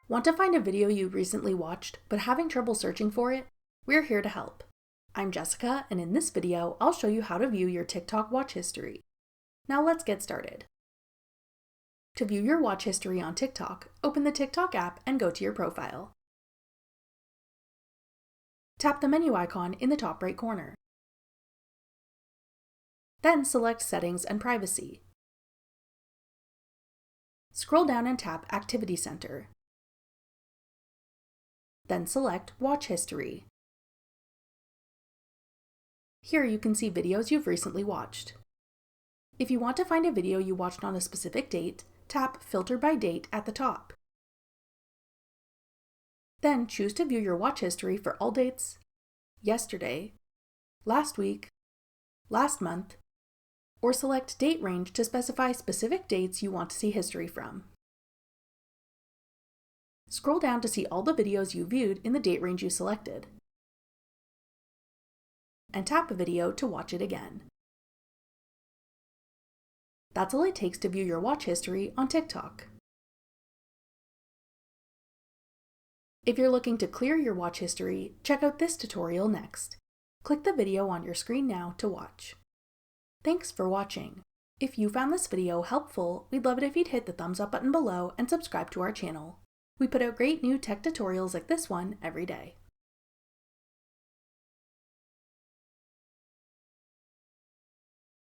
Want to find a video you recently watched but having trouble searching for it? We're here to help. I'm Jessica, and in this video, I'll show you how to view your TikTok watch history. Now let's get started. To view your watch history on TikTok, open the TikTok app and go to your profile. Tap the menu icon in the top right corner. Then select Settings and Privacy. Scroll down and tap Activity Center. Then select Watch History. Here you can see videos you've recently watched. If you want to find a video you watched on a specific date, tap Filter by Date at the top. Then choose to view your watch history for all dates, yesterday, last week, last month, or select Date Range to specify specific dates you want to see history from. Scroll down to see all the videos you viewed in the date range you selected, and tap a video to watch it again. That's all it takes to view your watch history on TikTok. If you're looking to clear your watch history, check out this tutorial next. Click the video on your screen now to watch. Thanks for watching. If you found this video helpful, we'd love it if you'd hit the thumbs up button below and subscribe to our channel. We put out great new tech tutorials like this one every day.